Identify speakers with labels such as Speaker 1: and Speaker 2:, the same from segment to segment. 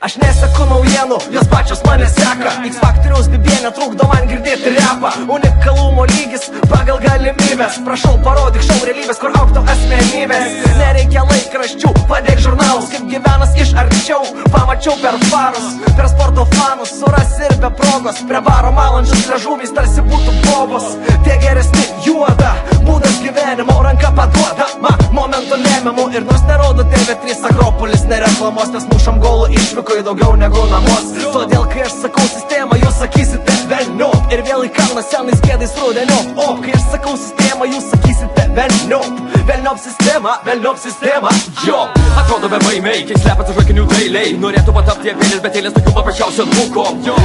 Speaker 1: Aš neseku naujienų, jos pačios mane seka. X-Factoriaus bibė netrukdo man girdėti repą. Unikalumo lygis pagal galimybės. Prašau parodyk šou realybės, kur augtų asmenybės. Nereikia laikraščių, padėk žurnalus. Kaip gyvenas iš arčiau, pamačiau per farus. Per sporto fanus, suras ir be progos. Prie baro malančius liežuviais tarsi būtų bobos. Tie geresni juoda, būdas gyvenimo, ranka paduodama momento lemiamų. Ir nors nerodo TV3 Akropolis nereklamos, nes mušam golų išvyko daugiau negu namus. Todėl kai aš sakau sistemą, jūs sakysite velniop. Ir vėl į kalną senais kėdais rudeniop. O kai aš sakau sistemą, jūs sakysite velniop. Velniop sistema, jo.
Speaker 2: Atrodo bebaimiai, kiek slepiasi žvakinių dailiai. Norėtų patapti apėlės, bet eilės tokių paprasčiausio trūko.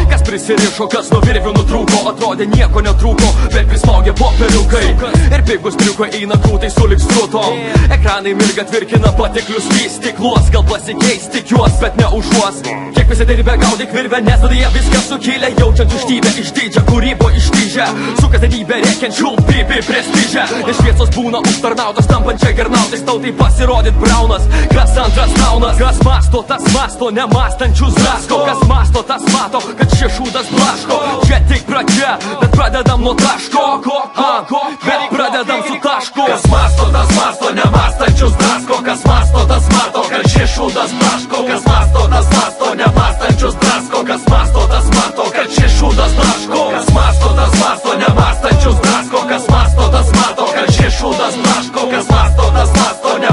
Speaker 2: Kas prisirišo, kas nuo virvių nutrūko. Atrodė nieko netrūko, bet prismaugė popieriukai. Ir pigus triukai eina krūtai sulig struto. Ekranai mirga tvirkina patiklius vystyklos. Gal pasikeis tik juos, bet ne užuos. Kiek visi dirba gaudyk virvę, nes viduje viskas sukilę. Jaučiant tuštybę išdidžią, kūrybo ištyžę. Su kasdienybė rėkiančių pipi prestižę. Ir šviesos būna užtarnautos, tampančia gernautais. Tautai pasirodyt braunas, kas antras naunas. Kas masto, tas masto, nemastančius drasko. Kas masto, tas mato, kad šie šūdas blaško. Čia tik pradžia, bet pradedam nuo taško. Bet pradedam su tašku.
Speaker 1: Kas masto, tas masto, nemastančius drasko. Kas masto, tas mato, kad šie šūdas blaško. Kas masto, tas masto,